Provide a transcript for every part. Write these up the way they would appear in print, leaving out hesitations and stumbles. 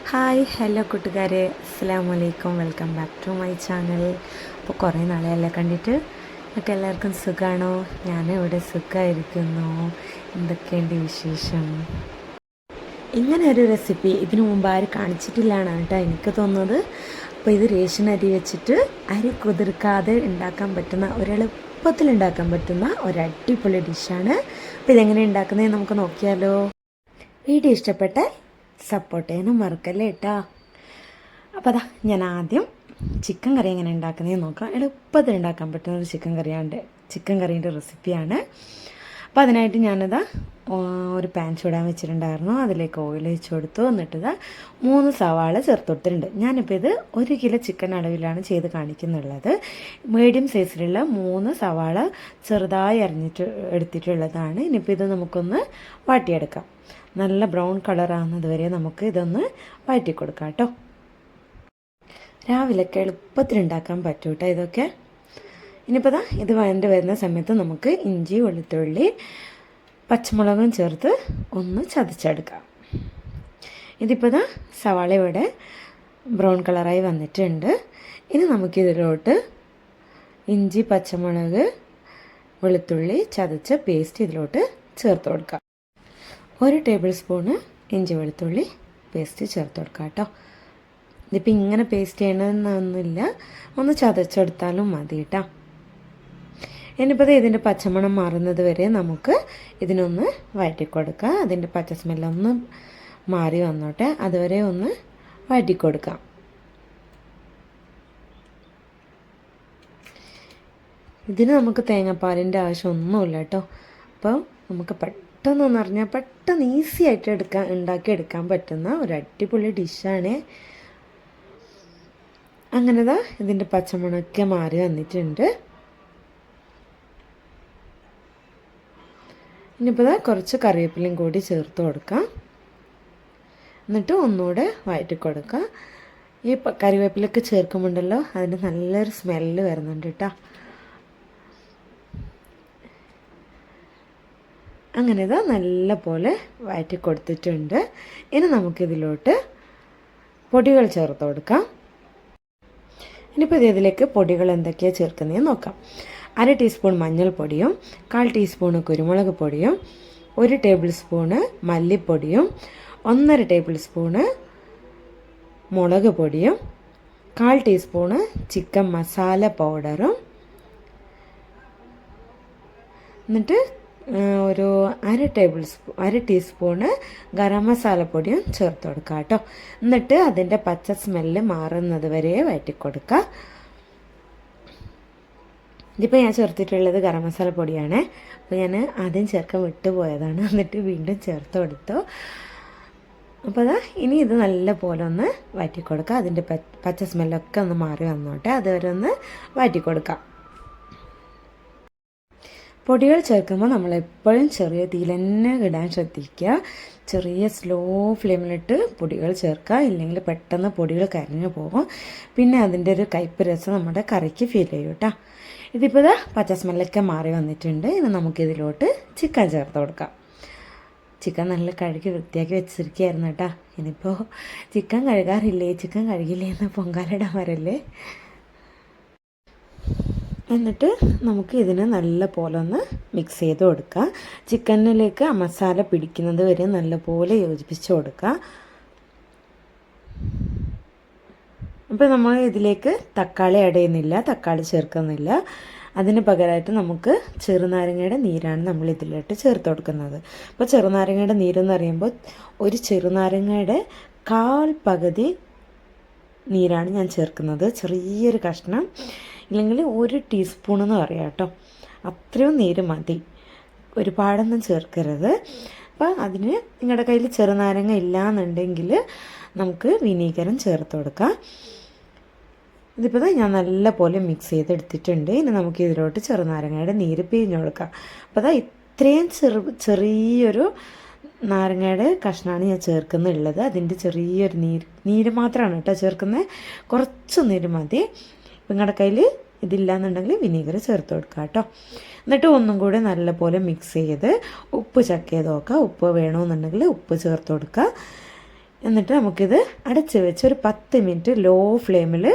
Hi hello കൂട്ടുകാരെ, അസ്സലാമു അലൈക്കും. Welcome back to my channel. അപ്പോൾ കുറേ നാളെയല്ലേ കണ്ടിട്ട്. നിങ്ങൾക്ക് എല്ലാവർക്കും സുഖമാണോ? ഞാനിവിടെ സുഖമായിരിക്കുന്നു. എന്തൊക്കെയുണ്ട് വിശേഷം? ഇങ്ങനെ ഒരു റെസിപ്പി ഇതിനു മുമ്പ് ആരും കാണിച്ചിട്ടില്ലാണ് കേട്ടോ എനിക്ക് തോന്നുന്നത്. അപ്പോൾ ഇത് റേഷൻ അരി വെച്ചിട്ട് അരി കുതിർക്കാതെ ഉണ്ടാക്കാൻ പറ്റുന്ന ഒരെളുപ്പത്തിൽ ഉണ്ടാക്കാൻ പറ്റുന്ന ഒരു അടിപൊളി ഡിഷാണ്. അപ്പോൾ ഇതെങ്ങനെ ഉണ്ടാക്കുന്നത് നമുക്ക് നോക്കിയാലോ. വീഡിയോ ഇഷ്ടപ്പെട്ടാൽ സപ്പോർട്ട് ചെയ്യാനും മറക്കല്ലേ കേട്ടോ. അപ്പോൾ അതാ ഞാൻ ആദ്യം ചിക്കൻ കറി എങ്ങനെ ഉണ്ടാക്കുന്നതെന്ന് നോക്കാം. എളുപ്പത്തിൽ ഉണ്ടാക്കാൻ പറ്റുന്ന ഒരു ചിക്കൻ കറീൻ്റെ റെസിപ്പിയാണ്. അപ്പോൾ അതിനായിട്ട് ഞാനിതാ ഒരു പാൻ ചൂടാൻ വെച്ചിട്ടുണ്ടായിരുന്നു. അതിലേക്ക് ഓയിൽ ഒഴിച്ച് കൊടുത്തു. എന്നിട്ടിതാ 3 സവാള ചേർത്ത് കൊടുത്തിട്ടുണ്ട്. ഞാനിപ്പോൾ ഇത് 1 കിലോ ചിക്കൻ അളവിലാണ് ചെയ്ത് കാണിക്കുന്നുള്ളത്. മീഡിയം സൈസിലുള്ള 3 സവാള ചെറുതായി അരിഞ്ഞിട്ട് എടുത്തിട്ടുള്ളതാണ്. ഇനിയിപ്പോൾ ഇത് നമുക്കൊന്ന് വാട്ടിയെടുക്കാം. നല്ല ബ്രൗൺ കളറാകുന്നത് വരെ നമുക്ക് ഇതൊന്ന് വഴറ്റി കൊടുക്കാം കേട്ടോ. രാവിലെയൊക്കെ എളുപ്പത്തിൽ ഉണ്ടാക്കാൻ പറ്റും കേട്ടോ ഇതൊക്കെ. ഇനിയിപ്പോൾ ഇത് വഴണ്ട് വരുന്ന സമയത്ത് നമുക്ക് ഇഞ്ചി, വെളുത്തുള്ളി, പച്ചമുളകും ചേർത്ത് ഒന്ന് ചതച്ചെടുക്കാം. ഇതിപ്പോൾ സവാള ഇവിടെ ബ്രൗൺ കളറായി വന്നിട്ടുണ്ട്. ഇനി നമുക്കിതിലോട്ട് ഇഞ്ചി, പച്ചമുളക്, വെളുത്തുള്ളി ചതച്ച പേസ്റ്റ് ഇതിലോട്ട് ചേർത്ത് കൊടുക്കാം. 1 ടേബിൾ സ്പൂണ് ഇഞ്ചി വെളുത്തുള്ളി പേസ്റ്റ് ചേർത്ത് കൊടുക്കാം കേട്ടോ. ഇതിപ്പോൾ ഇങ്ങനെ പേസ്റ്റ് ചെയ്യണമെന്നൊന്നുമില്ല, ഒന്ന് ചതച്ചെടുത്താലും മതി കേട്ടോ. ഇനിയിപ്പോൾ ഇതിൻ്റെ പച്ചമണം മാറുന്നത് വരെ നമുക്ക് ഇതിനൊന്ന് വഴറ്റിക്കൊടുക്കാം. അതിൻ്റെ പച്ച സ്മെല്ലൊന്ന് മാറി വന്നോട്ടെ, അതുവരെ ഒന്ന് വഴറ്റിക്കൊടുക്കാം. ഇതിന് നമുക്ക് തേങ്ങാപ്പാലിൻ്റെ ആവശ്യമൊന്നുമില്ല കേട്ടോ. അപ്പോൾ നമുക്ക് പെട്ടെന്ന് പറഞ്ഞാൽ പെട്ടെന്ന് ഈസി ആയിട്ട് ഉണ്ടാക്കിയെടുക്കാൻ പറ്റുന്ന ഒരു അടിപൊളി ഡിഷാണ്. അങ്ങനെതാ ഇതിൻ്റെ പച്ചമുളകൊക്കെ മാറി വന്നിട്ടുണ്ട്. ഇനിയിപ്പോൾ കുറച്ച് കറിവേപ്പിലയും കൂടി ചേർത്ത് കൊടുക്കാം. എന്നിട്ട് ഒന്നുകൂടെ വഴറ്റി കൊടുക്കുക. ഈ കറിവേപ്പിലൊക്കെ ചേർക്കുമ്പോണ്ടല്ലോ അതിൻ്റെ നല്ലൊരു സ്മെല്ല് വരുന്നുണ്ട് കേട്ടോ. അങ്ങനെ നല്ല പോലെ വഴറ്റി കൊടുത്തിട്ടുണ്ട്. ഇനി നമുക്കിതിലോട്ട് പൊടികൾ ചേർത്ത് കൊടുക്കാം. ഇനിയിപ്പോൾ ഇതിലേക്ക് പൊടികൾ എന്തൊക്കെയാണ് ചേർക്കുന്നതെന്ന് നോക്കാം. 1/2 ടീസ്പൂൺ മഞ്ഞൾപ്പൊടിയും 1/4 ടീസ്പൂണ് കുരുമുളക് പൊടിയും 1 ടേബിൾ സ്പൂണ് മല്ലിപ്പൊടിയും 1/2 ടേബിൾ സ്പൂണ് മുളക് പൊടിയും 1/4 ടീസ്പൂണ് ചിക്കൻ മസാല പൗഡറും എന്നിട്ട് ഒരു 1/2 ടീസ്പൂണ് ഗരം മസാലപ്പൊടിയും ചേർത്ത് കൊടുക്കുക കേട്ടോ. എന്നിട്ട് അതിൻ്റെ പച്ച സ്മെല്ല് മാറുന്നത് വരെ വഴറ്റി കൊടുക്കുക. ഇതിപ്പോൾ ഞാൻ ചേർത്തിട്ടുള്ളത് ഗരം മസാലപ്പൊടിയാണ്. അപ്പോൾ ഞാൻ ആദ്യം ചേർക്കാൻ വിട്ടുപോയതാണ്, എന്നിട്ട് വീണ്ടും ചേർത്ത് കൊടുത്തു. അപ്പോൾ ഇനി ഇത് നല്ല പോലെ ഒന്ന് വഴറ്റി കൊടുക്കുക. അതിൻ്റെ പച്ച സ്മെല്ലൊക്കെ ഒന്ന് മാറി വന്നോട്ടെ, അതുവരെ ഒന്ന് വഴറ്റി കൊടുക്കാം. പൊടികൾ ചേർക്കുമ്പോൾ നമ്മളെപ്പോഴും ചെറിയ തീയിൽ തന്നെ ഇടാൻ ശ്രദ്ധിക്കുക. ചെറിയ സ്ലോ ഫ്ലെയിമിലിട്ട് പൊടികൾ ചേർക്കുക, ഇല്ലെങ്കിൽ പെട്ടെന്ന് പൊടികൾ കരിഞ്ഞു പോകും. പിന്നെ അതിൻ്റെ ഒരു കയ്പ്പ് രസം നമ്മുടെ കറിക്ക് ഫീൽ ചെയ്യും കേട്ടോ. ഇതിപ്പോൾ പച്ച സ്മെല്ലൊക്കെ മാറി വന്നിട്ടുണ്ട്. ഇനി നമുക്കിതിലോട്ട് ചിക്കൻ ചേർത്ത് കൊടുക്കാം. ചിക്കൻ നല്ല കഴുകി വൃത്തിയാക്കി വെച്ചിരിക്കുകയായിരുന്നു കേട്ടോ. ഇനിയിപ്പോൾ ചിക്കൻ കഴുകില്ലേ എന്ന് പൊങ്കാലിടാൻ വരല്ലേ. എന്നിട്ട് നമുക്ക് ഇതിനെ നല്ല പോലെ ഒന്ന് മിക്സ് ചെയ്ത് കൊടുക്കുക. ചിക്കനിലേക്ക് ആ മസാല പിടിക്കുന്നത് വരെ നല്ലപോലെ യോജിപ്പിച്ച് കൊടുക്കുക. അപ്പോൾ നമ്മൾ ഇതിലേക്ക് തക്കാളി ആഡ് ചെയ്യുന്നില്ല, തക്കാളി ചേർക്കുന്നില്ല. അതിന് പകരമായിട്ട് നമുക്ക് ചെറുനാരങ്ങയുടെ നീരാണ് നമ്മൾ ഇതിലോട്ട് ചേർത്ത് കൊടുക്കുന്നത്. അപ്പോൾ ചെറുനാരങ്ങയുടെ നീരെന്ന് പറയുമ്പോൾ ഒരു ചെറുനാരങ്ങയുടെ 1/4 പകുതി നീരാണ് ഞാൻ ചേർക്കുന്നത്. ചെറിയൊരു കഷ്ണം, ഇല്ലെങ്കിൽ 1 ടീസ്പൂൺ എന്ന് പറയാം കേട്ടോ. അത്രയും നീര് മതി, ഒരുപാടൊന്നും ചേർക്കരുത്. അപ്പോൾ അതിന് നിങ്ങളുടെ കയ്യിൽ ചെറുനാരങ്ങ ഇല്ലയെന്നുണ്ടെങ്കിൽ നമുക്ക് വിനീഗറും ചേർത്ത് കൊടുക്കാം. ഇതിപ്പോൾ ഞാൻ നല്ല പോലെ മിക്സ് ചെയ്തെടുത്തിട്ടുണ്ട്. ഇനി നമുക്ക് ഇതിലോട്ട് ചെറുനാരങ്ങയുടെ നീര് പിഴിഞ്ഞ് കൊടുക്കാം. അപ്പോൾ ഇത്രയും ചെറിയൊരു നാരങ്ങയുടെ കഷ്ണമാണ് ഞാൻ ചേർക്കുന്നുള്ളത്. അതിൻ്റെ ചെറിയൊരു നീര് മാത്രമാണ് കേട്ടോ ചേർക്കുന്നത്. കുറച്ച് നീര് മതി. നിങ്ങളുടെ കയ്യിൽ ഇതില്ലാന്നുണ്ടെങ്കിൽ വിനീഗർ ചേർത്ത് കൊടുക്കുക കേട്ടോ. എന്നിട്ട് ഒന്നും കൂടി നല്ലപോലെ മിക്സ് ചെയ്ത് ഉപ്പ് ചെക്ക് ചെയ്ത് നോക്കുക. ഉപ്പ് വേണമെന്നുണ്ടെങ്കിൽ ഉപ്പ് ചേർത്ത് കൊടുക്കുക. എന്നിട്ട് നമുക്കിത് അടച്ച് വെച്ച് ഒരു 10 മിനിറ്റ് ലോ ഫ്ലെയിമിൽ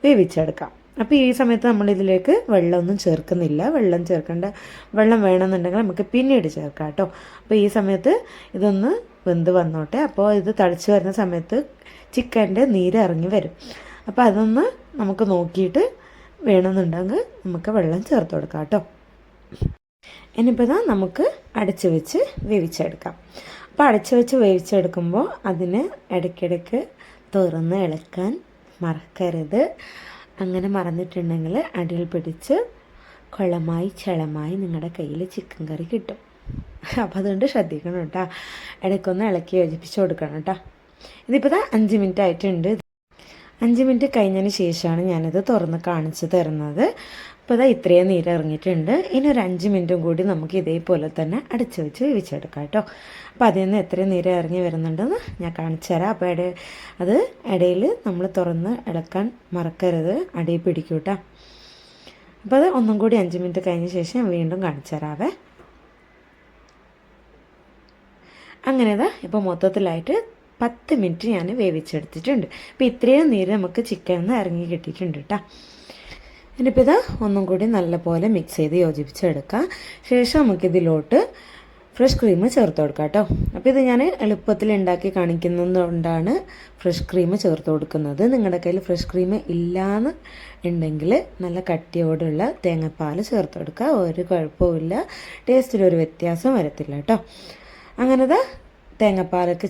വേവിച്ചെടുക്കാം. അപ്പോൾ ഈ സമയത്ത് നമ്മളിതിലേക്ക് വെള്ളമൊന്നും ചേർക്കുന്നില്ല. വെള്ളം വേണമെന്നുണ്ടെങ്കിൽ നമുക്ക് പിന്നീട് ചേർക്കാം കേട്ടോ. അപ്പോൾ ഈ സമയത്ത് ഇതൊന്ന് വെന്ത് വന്നോട്ടെ. അപ്പോൾ ഇത് തിളച്ച് വരുന്ന സമയത്ത് ചിക്കൻ്റെ നീര് ഇറങ്ങി വരും. അപ്പോൾ അതൊന്ന് നമുക്ക് നോക്കിയിട്ട് വേണമെന്നുണ്ടെങ്കിൽ നമുക്ക് വെള്ളം ചേർത്ത് കൊടുക്കാം കേട്ടോ. ഇനിയിപ്പോൾ നമുക്ക് അടച്ച് വെച്ച് വേവിച്ചെടുക്കാം. അപ്പോൾ അടച്ച് വെച്ച് വേവിച്ചെടുക്കുമ്പോൾ അതിന് ഇടയ്ക്കിടയ്ക്ക് തുറന്ന് ഇളക്കാൻ മറക്കരുത്. അങ്ങനെ മറന്നിട്ടുണ്ടെങ്കിൽ അടിയിൽ പിടിച്ച് കുളമായി ചളമായി നിങ്ങളുടെ കയ്യിൽ ചിക്കൻ കറി കിട്ടും. അപ്പോൾ അതുകൊണ്ട് ശ്രദ്ധിക്കണം കേട്ടോ. ഇടയ്ക്കൊന്ന് ഇളക്കി യോജിപ്പിച്ച് കൊടുക്കണം കേട്ടോ. ഇതിപ്പോൾ 5 മിനിറ്റ് ആയിട്ടുണ്ട്. 5 മിനിറ്റ് കഴിഞ്ഞതിന് ശേഷമാണ് ഞാനിത് തുറന്ന് കാണിച്ചു തരുന്നത്. അപ്പോൾ ഇത്രയും നീര് ഇറങ്ങിയിട്ടുണ്ട്. ഇനി ഒരു 5 മിനിറ്റും കൂടി നമുക്ക് ഇതേപോലെ തന്നെ അടച്ച് വെച്ച് വേവിച്ചെടുക്കാം കേട്ടോ. അപ്പോൾ അതിൽ നിന്ന് എത്രയും നീര് ഇറങ്ങി വരുന്നുണ്ടെന്ന് ഞാൻ കാണിച്ചു തരാം. അപ്പോൾ അത് ഇടയിൽ നമ്മൾ തുറന്ന് ഇളക്കാൻ മറക്കരുത്, അടിയിൽ പിടിക്കും കേട്ടോ. അപ്പോൾ അത് ഒന്നും കൂടി 5 മിനിറ്റ് കഴിഞ്ഞ ശേഷം വീണ്ടും കാണിച്ചു തരാവേ. അങ്ങനെ ഇപ്പോൾ മൊത്തത്തിലായിട്ട് 10 മിനിറ്റ് ഞാൻ വേവിച്ചെടുത്തിട്ടുണ്ട്. അപ്പോൾ ഇത്രയും നീര് നമുക്ക് ചിക്കനിൽ നിന്ന് ഇറങ്ങി കിട്ടിയിട്ടുണ്ട് കേട്ടോ. ഇനിയിപ്പോൾ ഒന്നും കൂടി നല്ലപോലെ മിക്സ് ചെയ്ത് യോജിപ്പിച്ചെടുക്കാം. ശേഷം നമുക്കിതിലോട്ട് ഫ്രഷ് ക്രീം ചേർത്ത് കൊടുക്കാം കേട്ടോ. അപ്പോൾ ഇത് ഞാൻ എളുപ്പത്തിൽ ഉണ്ടാക്കി കാണിക്കുന്നതുകൊണ്ടാണ് ഫ്രഷ് ക്രീം ചേർത്ത് കൊടുക്കുന്നത്. നിങ്ങളുടെ കയ്യിൽ ഫ്രഷ് ക്രീം ഇല്ലയെന്ന് ഉണ്ടെങ്കിൽ നല്ല കട്ടിയോടുള്ള തേങ്ങാപ്പാൽ ചേർത്ത് കൊടുക്കുക. ഒരു കുഴപ്പമില്ല, ടേസ്റ്റിലൊരു വ്യത്യാസം വരത്തില്ല കേട്ടോ. അങ്ങനത്തെ തേങ്ങാപ്പാലൊക്കെ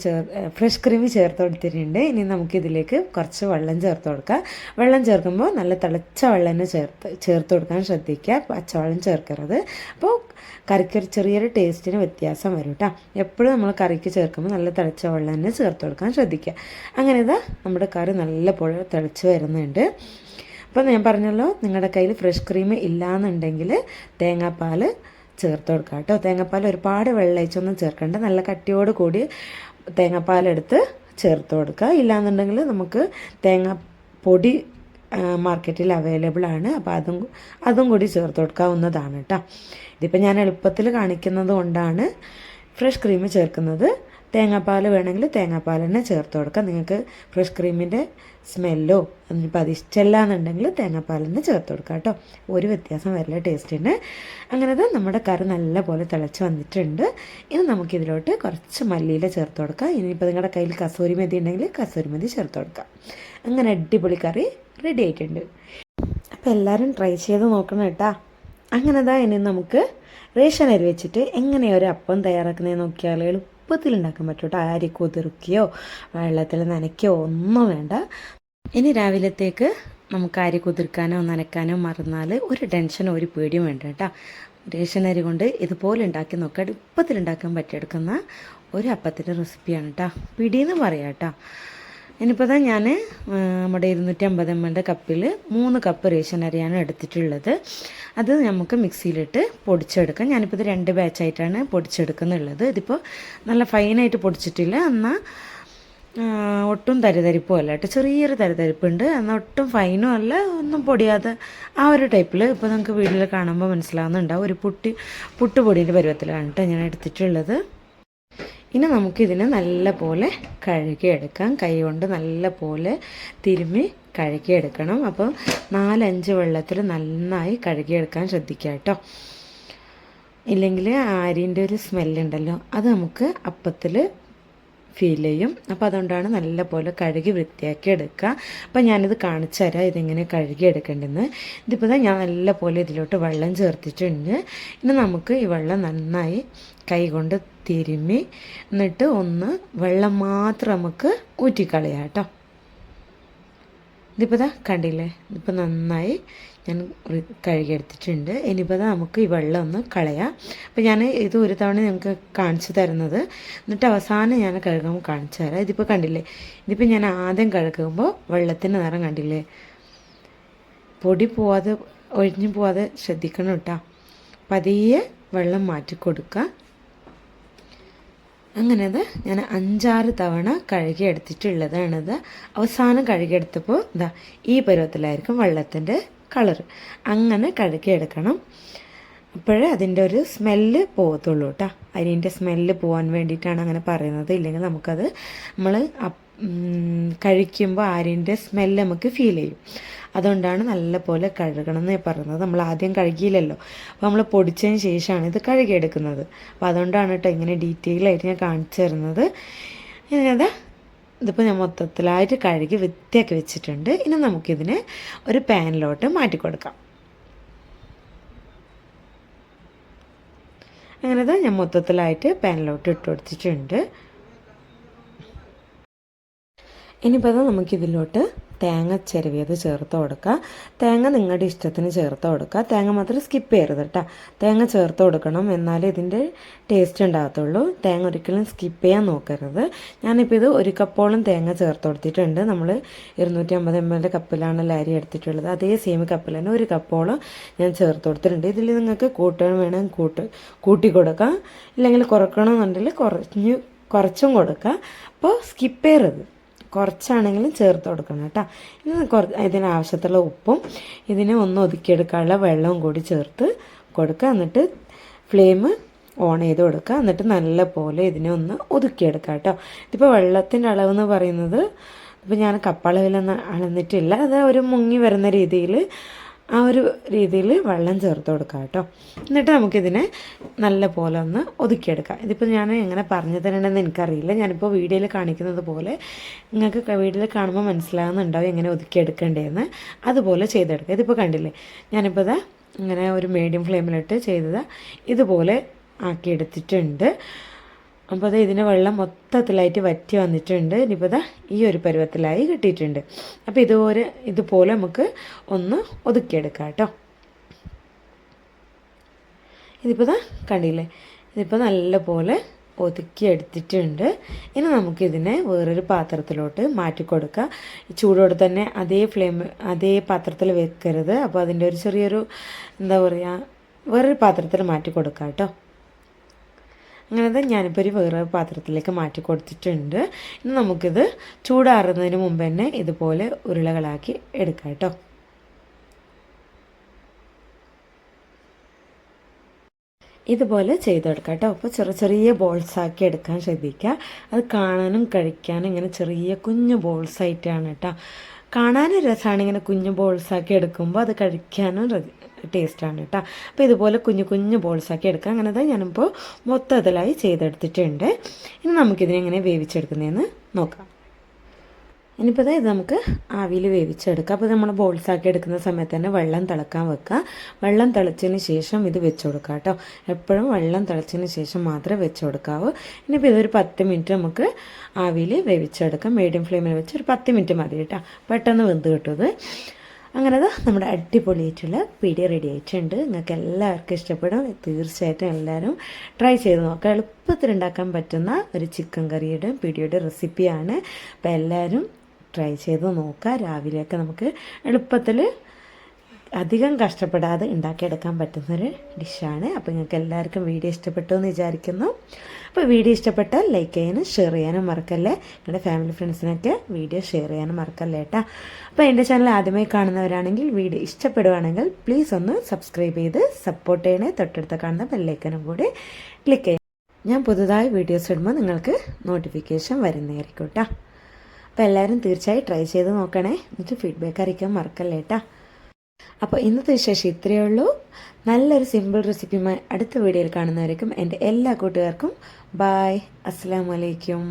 ഫ്രഷ് ക്രീം ചേർത്ത് കൊടുത്തിട്ടുണ്ട്. ഇനി നമുക്കിതിലേക്ക് കുറച്ച് വെള്ളം ചേർത്ത് കൊടുക്കാം. വെള്ളം ചേർക്കുമ്പോൾ നല്ല തിളച്ച വെള്ളം തന്നെ ചേർത്ത് കൊടുക്കാൻ ശ്രദ്ധിക്കുക, പച്ചവെള്ളം ചേർക്കരുത്. അപ്പോൾ കറിക്ക് ചെറിയൊരു ടേസ്റ്റിന് വ്യത്യാസം വരും കേട്ടോ. എപ്പോഴും നമ്മൾ കറിക്ക് ചേർക്കുമ്പോൾ നല്ല തിളച്ച വെള്ളം തന്നെ ചേർത്ത് കൊടുക്കാൻ ശ്രദ്ധിക്കുക. അങ്ങനെ നമ്മുടെ കറി നല്ലപോലെ തിളച്ച് വരുന്നുണ്ട്. അപ്പോൾ ഞാൻ പറഞ്ഞല്ലോ, നിങ്ങളുടെ കയ്യിൽ ഫ്രഷ് ക്രീം ഇല്ലയെന്നുണ്ടെങ്കിൽ തേങ്ങാപ്പാൽ ചേർത്ത് കൊടുക്കുക കേട്ടോ. തേങ്ങാപ്പാൽ ഒരുപാട് വെള്ളമൊഴിച്ചൊന്നും ചേർക്കേണ്ട, നല്ല കട്ടിയോട് കൂടി തേങ്ങാപ്പാലെടുത്ത് ചേർത്ത് കൊടുക്കുക. ഇല്ലയെന്നുണ്ടെങ്കിൽ നമുക്ക് തേങ്ങാപ്പൊടി മാർക്കറ്റിൽ അവൈലബിൾ ആണ്. അപ്പോൾ അതും കൂടി ചേർത്ത് കൊടുക്കാവുന്നതാണ് കേട്ടോ. ഇതിപ്പോൾ ഞാൻ എളുപ്പത്തിൽ കാണിക്കുന്നത് കൊണ്ടാണ് ഫ്രഷ് ക്രീം ചേർക്കുന്നത്. തേങ്ങാപ്പാൽ വേണമെങ്കിൽ തേങ്ങാപ്പാൽ തന്നെ ചേർത്ത് കൊടുക്കാം. നിങ്ങൾക്ക് ഫ്രഷ് ക്രീമിൻ്റെ സ്മെല്ലോ ഇനിയിപ്പോൾ അത് ഇഷ്ടമല്ല എന്നുണ്ടെങ്കിൽ തേങ്ങാപ്പാൽ തന്നെ ചേർത്ത് കൊടുക്കാം കേട്ടോ. ഒരു വ്യത്യാസം വരില്ല ടേസ്റ്റിന്. അങ്ങനെ നമ്മുടെ കറി നല്ലപോലെ തിളച്ച് വന്നിട്ടുണ്ട്. ഇനി നമുക്കിതിലോട്ട് കുറച്ച് മല്ലിയില ചേർത്ത് കൊടുക്കാം. ഇനിയിപ്പോൾ നിങ്ങളുടെ കയ്യിൽ കസൂരി മെതി ഉണ്ടെങ്കിൽ കസൂരി മെതി ചേർത്ത് കൊടുക്കാം. അങ്ങനെ അടിപൊളി കറി റെഡി ആയിട്ടുണ്ട്. അപ്പോൾ എല്ലാവരും ട്രൈ ചെയ്ത് നോക്കണം കേട്ടോ. അങ്ങനെ ഇനി നമുക്ക് റേഷൻ അരി വെച്ചിട്ട് എങ്ങനെയാണ് ഒരു അപ്പം തയ്യാറാക്കുന്നതെന്ന് നോക്കിയാൽ എളുപ്പത്തിൽ ഉണ്ടാക്കാൻ പറ്റും കേട്ടോ. അരി കുതിർക്കുകയോ വെള്ളത്തിൽ നനയ്ക്കുകയോ ഒന്നും വേണ്ട. ഇനി രാവിലത്തേക്ക് നമുക്ക് അരി കുതിർക്കാനോ നനയ്ക്കാനോ മറന്നാൽ ഒരു ടെൻഷനോ ഒരു പേടിയും വേണ്ട കേട്ടോ. റേഷൻ അരി കൊണ്ട് ഇതുപോലെ ഉണ്ടാക്കി നോക്കുക. എളുപ്പത്തിൽ ഉണ്ടാക്കാൻ പറ്റിയെടുക്കുന്ന ഒരു അപ്പത്തിൻ്റെ റെസിപ്പിയാണ് കേട്ടോ. പിടിയെന്ന് പറയാം കേട്ടോ. ഇനിയിപ്പോൾ ഞാൻ നമ്മുടെ 250 ml കപ്പിൽ 3 കപ്പ് റേഷൻ അരിയാണ് എടുത്തിട്ടുള്ളത്. അത് നമുക്ക് മിക്സിയിലിട്ട് പൊടിച്ചെടുക്കാം. ഞാനിപ്പോൾ ഇത് 2 ബാച്ചായിട്ടാണ് പൊടിച്ചെടുക്കുന്നുള്ളത്. ഇതിപ്പോൾ നല്ല ഫൈനായിട്ട് പൊടിച്ചിട്ടില്ല, എന്നാൽ ഒട്ടും തരിതരിപ്പും അല്ല കേട്ടോ. ചെറിയൊരു തരിതരിപ്പുണ്ട്, എന്നാൽ ഒട്ടും ഫൈനും അല്ല, ഒന്നും പൊടിയാതെ ആ ഒരു ടൈപ്പിൽ. ഇപ്പോൾ നമുക്ക് വീട്ടിൽ കാണുമ്പോൾ മനസ്സിലാവുന്നുണ്ടാവും. ഒരു പുട്ടുപൊടിൻ്റെ പരുവത്തിലാണ് കേട്ടോ ഞാൻ എടുത്തിട്ടുള്ളത്. ഇനി നമുക്കിതിനെ നല്ല പോലെ കഴുകിയെടുക്കാം. കൈ കൊണ്ട് നല്ല പോലെ തിരുമ്മി കഴുകിയെടുക്കണം. അപ്പോൾ 4-5 വെള്ളത്തിൽ നന്നായി കഴുകിയെടുക്കാൻ ശ്രദ്ധിക്കുക കേട്ടോ. ഇല്ലെങ്കിൽ അരിൻ്റെ ഒരു സ്മെല്ലുണ്ടല്ലോ, അത് നമുക്ക് അപ്പത്തിൽ ഫീൽ ചെയ്യും. അപ്പോൾ അതുകൊണ്ടാണ് നല്ല പോലെ കഴുകി വൃത്തിയാക്കി എടുക്കുക. അപ്പോൾ ഞാനിത് കാണിച്ചു തരാം ഇതെങ്ങനെ കഴുകി എടുക്കേണ്ടതെന്ന്. ഇതിപ്പോൾ ഞാൻ നല്ല പോലെ ഇതിലോട്ട് വെള്ളം ചേർത്തിട്ടുണ്ട്. ഇനി നമുക്ക് ഈ വെള്ളം നന്നായി കൈ കൊണ്ട് തിരുമ്മി എന്നിട്ട് ഒന്ന് വെള്ളം മാത്രം നമുക്ക് ഊറ്റിക്കളയാം കേട്ടോ. ഇതിപ്പോൾ കണ്ടില്ലേ, ഇതിപ്പോൾ നന്നായി ഞാൻ കഴുകിയെടുത്തിട്ടുണ്ട്. ഇനിയിപ്പോൾ നമുക്ക് ഈ വെള്ളം ഒന്ന് കളയാം. അപ്പോൾ ഞാൻ ഇത് ഒരു തവണ നിങ്ങൾക്ക് കാണിച്ചു തരുന്നത്, എന്നിട്ട് അവസാനം ഞാൻ കഴുകുമ്പോൾ കാണിച്ചു തരാം. ഇതിപ്പോൾ കണ്ടില്ലേ, ഇതിപ്പോൾ ഞാൻ ആദ്യം കഴുകുമ്പോൾ വെള്ളത്തിൻ്റെ നിറം കണ്ടില്ലേ, പൊടി പോവാതെ ഒഴിഞ്ഞു പോവാതെ ശ്രദ്ധിക്കണം കേട്ടോ. പതിയെ വെള്ളം മാറ്റി കൊടുക്കുക. അങ്ങനെ ഞാൻ 5-6 തവണ കഴുകിയെടുത്തിട്ടുള്ളതാണിത്. അവസാനം കഴുകിയെടുത്തപ്പോൾ ഈ പരുവത്തിലായിരിക്കും വെള്ളത്തിൻ്റെ കളറ്. അങ്ങനെ കഴുകിയെടുക്കണം. അപ്പോഴേ അതിൻ്റെ ഒരു സ്മെല്ല് പോകത്തുള്ളൂ കേട്ടോ. അരിൻ്റെ സ്മെല്ല് പോകാൻ വേണ്ടിയിട്ടാണ് അങ്ങനെ പറയുന്നത്. ഇല്ലെങ്കിൽ നമുക്കത് നമ്മൾ കഴിക്കുമ്പോൾ അരിൻ്റെ സ്മെല്ല് നമുക്ക് ഫീൽ ചെയ്യും. അതുകൊണ്ടാണ് നല്ലപോലെ കഴുകണം എന്ന് പറയുന്നത്. നമ്മൾ ആദ്യം കഴുകിയില്ലല്ലോ, അപ്പോൾ നമ്മൾ പൊടിച്ചതിന് ശേഷമാണ് ഇത് കഴുകിയെടുക്കുന്നത്. അപ്പോൾ അതുകൊണ്ടാണ് കേട്ടോ ഇങ്ങനെ ഡീറ്റെയിൽ ആയിട്ട് ഞാൻ കാണിച്ചു തരുന്നത്. ഇതിപ്പോൾ ഞാൻ മൊത്തത്തിലായിട്ട് കഴുകി വൃത്തിയാക്കി വെച്ചിട്ടുണ്ട്. ഇനി നമുക്കിതിനെ ഒരു പാനിലോട്ട് മാറ്റി കൊടുക്കാം. അങ്ങനെ ഞാൻ മൊത്തത്തിലായിട്ട് പാനിലോട്ട് ഇട്ട് കൊടുത്തിട്ടുണ്ട്. ഇനിയിപ്പോൾ നമുക്കിതിലോട്ട് തേങ്ങ ചിരവിയത് ചേർത്ത് കൊടുക്കുക. തേങ്ങ നിങ്ങളുടെ ഇഷ്ടത്തിന് ചേർത്ത് കൊടുക്കുക. തേങ്ങ മാത്രം സ്കിപ്പ് ചെയ്യരുത് കേട്ടോ. തേങ്ങ ചേർത്ത് കൊടുക്കണം, എന്നാലേ ഇതിൻ്റെ ടേസ്റ്റ് ഉണ്ടാകത്തുള്ളൂ. തേങ്ങ ഒരിക്കലും സ്കിപ്പ് ചെയ്യാൻ നോക്കരുത്. ഞാനിപ്പോൾ ഇത് 1 കപ്പോളം തേങ്ങ ചേർത്ത് കൊടുത്തിട്ടുണ്ട്. നമ്മൾ 250 ml കപ്പിലാണല്ലോ അരി എടുത്തിട്ടുള്ളത്. അതേ സെയിം കപ്പിൽ തന്നെ 1 കപ്പോളം ഞാൻ ചേർത്ത് കൊടുത്തിട്ടുണ്ട്. ഇതിൽ നിങ്ങൾക്ക് കൂട്ടാൻ വേണമെങ്കിൽ കൂട്ടി കൊടുക്കാം, ഇല്ലെങ്കിൽ കുറക്കണമെന്നുണ്ടെങ്കിൽ കുറച്ചും കൊടുക്കുക. അപ്പോൾ സ്കിപ്പ് ചെയ്യരുത്, കുറച്ചാണെങ്കിലും ചേർത്ത് കൊടുക്കണം കേട്ടോ. ഇനി ഇതിനാവശ്യത്തുള്ള ഉപ്പും ഇതിനെ ഒന്ന് ഒതുക്കിയെടുക്കാനുള്ള വെള്ളവും കൂടി ചേർത്ത് കൊടുക്കുക. എന്നിട്ട് ഫ്ലെയിം ഓൺ ചെയ്ത് കൊടുക്കുക. എന്നിട്ട് നല്ല പോലെ ഇതിനെ ഒന്ന് ഒതുക്കിയെടുക്കുക കേട്ടോ. ഇതിപ്പോൾ വെള്ളത്തിൻ്റെ അളവെന്ന് പറയുന്നത് ഇപ്പോൾ ഞാൻ കപ്പളവിലൊന്നും അളന്നിട്ടില്ല. അത് ഒരു മുങ്ങി വരുന്ന രീതിയിൽ ആ ഒരു രീതിയിൽ വെള്ളം ചേർത്ത് കൊടുക്കുക കേട്ടോ. എന്നിട്ട് നമുക്കിതിനെ നല്ല പോലെ ഒന്ന് ഒതുക്കിയെടുക്കാം. ഇതിപ്പോൾ ഞാൻ എങ്ങനെ പറഞ്ഞു തരണമെന്ന് എനിക്കറിയില്ല. ഞാനിപ്പോൾ വീഡിയോയിൽ കാണിക്കുന്നത് പോലെ നിങ്ങൾക്ക് വീഡിയോയിൽ കാണുമ്പോൾ മനസ്സിലാകുന്നുണ്ടാവും എങ്ങനെ ഒതുക്കിയെടുക്കേണ്ടതെന്ന്. അതുപോലെ ചെയ്തെടുക്കുക. ഇതിപ്പോൾ കണ്ടില്ലേ, ഞാനിപ്പോൾ ഇതാ ഇങ്ങനെ ഒരു മീഡിയം ഫ്ലെയിമിലിട്ട് ചെയ്തത് ഇതുപോലെ ആക്കിയെടുത്തിട്ടുണ്ട്. അപ്പോൾ അത് ഇതിൻ്റെ വെള്ളം മൊത്തത്തിലായിട്ട് വറ്റി വന്നിട്ടുണ്ട്. ഇനിയിപ്പോൾ ഈ ഒരു പരുവത്തിലായി കിട്ടിയിട്ടുണ്ട്. അപ്പോൾ ഇതുപോലെ നമുക്ക് ഒന്ന് ഒതുക്കിയെടുക്കാം കേട്ടോ. ഇതിപ്പോൾ കണ്ടില്ലേ, ഇതിപ്പോൾ നല്ല പോലെ ഒതുക്കിയെടുത്തിട്ടുണ്ട്. ഇനി നമുക്കിതിനെ വേറൊരു പാത്രത്തിലോട്ട് മാറ്റി കൊടുക്കുക. ചൂടോടെ തന്നെ അതേ പാത്രത്തിൽ വെക്കരുത്. അപ്പോൾ അതിൻ്റെ ഒരു ചെറിയൊരു വേറൊരു പാത്രത്തിൽ മാറ്റി കൊടുക്കുക കേട്ടോ. അങ്ങനെ ഞാനിപ്പോൾ വേറെ പാത്രത്തിലേക്ക് മാറ്റി കൊടുത്തിട്ടുണ്ട്. ഇനി നമുക്കിത് ചൂടാറുന്നതിന് മുമ്പ് തന്നെ ഇതുപോലെ ഉരുളകളാക്കി എടുക്കാം കേട്ടോ. ഇതുപോലെ ചെയ്തെടുക്കാം കേട്ടോ. അപ്പോൾ ചെറിയ ബോൾസാക്കി എടുക്കാൻ ശ്രദ്ധിക്കുക. അത് കാണാനും കഴിക്കാനും ഇങ്ങനെ ചെറിയ കുഞ്ഞു ബോൾസായിട്ടാണ് കേട്ടോ. കാണാനും രസമാണ് ഇങ്ങനെ കുഞ്ഞു ബോൾസാക്കി എടുക്കുമ്പോൾ, അത് കഴിക്കാനും ടേസ്റ്റാണ് കേട്ടോ. അപ്പോൾ ഇതുപോലെ കുഞ്ഞു ബോൾസാക്കി എടുക്കാം. അങ്ങനെ ഞാനിപ്പോൾ മൊത്തത്തിലായി ചെയ്തെടുത്തിട്ടുണ്ട്. ഇനി നമുക്കിതിനെ എങ്ങനെ വേവിച്ചെടുക്കുന്നതെന്ന് നോക്കാം. ഇനിയിപ്പോൾ ഇത് നമുക്ക് ആവിയിൽ വേവിച്ചെടുക്കാം. അപ്പോൾ നമ്മൾ ബോൾസാക്കി എടുക്കുന്ന സമയത്ത് തന്നെ വെള്ളം തിളക്കാൻ വെക്കുക. വെള്ളം തിളച്ചതിന് ശേഷം ഇത് വെച്ച് കൊടുക്കുക കേട്ടോ. എപ്പോഴും വെള്ളം തിളച്ചതിന് ശേഷം മാത്രമേ വെച്ച് കൊടുക്കാവൂ. ഇനിയിപ്പോൾ ഇതൊരു 10 മിനിറ്റ് നമുക്ക് ആവിയിൽ വേവിച്ചെടുക്കാം. മീഡിയം ഫ്ലെയിമിൽ വെച്ച് ഒരു 10 മിനിറ്റ് മതി കേട്ടോ. പെട്ടെന്ന് വെന്ത് കിട്ടുന്നത്. അങ്ങനെ നമ്മുടെ അടിപൊളിയായിട്ടുള്ള പിടി റെഡി ആയിട്ടുണ്ട്. നിങ്ങൾക്ക് എല്ലാവർക്കും ഇഷ്ടപ്പെടും. തീർച്ചയായിട്ടും എല്ലാവരും ട്രൈ ചെയ്ത് നോക്കാം. എളുപ്പത്തിൽ ഉണ്ടാക്കാൻ പറ്റുന്ന ഒരു ചിക്കൻ കറിയുടെ പിടിയുടെ റെസിപ്പിയാണ്. അപ്പോൾ എല്ലാവരും ട്രൈ ചെയ്ത് നോക്കുക. രാവിലെയൊക്കെ നമുക്ക് എളുപ്പത്തിൽ അധികം കഷ്ടപ്പെടാതെ ഉണ്ടാക്കിയെടുക്കാൻ പറ്റുന്നൊരു ഡിഷാണ്. അപ്പോൾ നിങ്ങൾക്ക് എല്ലാവർക്കും വീഡിയോ ഇഷ്ടപ്പെട്ടു എന്ന് വിചാരിക്കുന്നു. അപ്പോൾ വീഡിയോ ഇഷ്ടപ്പെട്ടാൽ ലൈക്ക് ചെയ്യാനും ഷെയർ ചെയ്യാനും മറക്കല്ലേ. നിങ്ങളുടെ ഫാമിലി ഫ്രണ്ട്സിനൊക്കെ വീഡിയോ ഷെയർ ചെയ്യാനും മറക്കല്ലേ കേട്ടോ. അപ്പോൾ എൻ്റെ ചാനൽ ആദ്യമായി കാണുന്നവരാണെങ്കിൽ വീഡിയോ ഇഷ്ടപ്പെടുവാണെങ്കിൽ പ്ലീസ് ഒന്ന് സബ്സ്ക്രൈബ് ചെയ്ത് സപ്പോർട്ട് ചെയ്യണേ. തൊട്ടടുത്ത് കാണുന്ന ബെല്ലൈക്കനും കൂടി ക്ലിക്ക് ചെയ്യാം. ഞാൻ പുതുതായി വീഡിയോസ് ഇടുമ്പോൾ നിങ്ങൾക്ക് നോട്ടിഫിക്കേഷൻ വരുന്നതായിരിക്കും കേട്ടോ. അപ്പോൾ എല്ലാവരും തീർച്ചയായും ട്രൈ ചെയ്ത് നോക്കണേ. എന്നിട്ട് ഫീഡ്ബാക്ക് അറിയിക്കാൻ മറക്കല്ലേ കേട്ടോ. അപ്പോൾ ഇന്നത്തെ വിശേഷം ഇത്രയേ ഉള്ളൂ. നല്ലൊരു സിമ്പിൾ റെസിപ്പിയുമായി അടുത്ത വീഡിയോയിൽ കാണുന്നവരേക്കും എൻ്റെ എല്ലാ കൂട്ടുകാർക്കും ബായ്. അസ്സലാമു അലൈക്കും.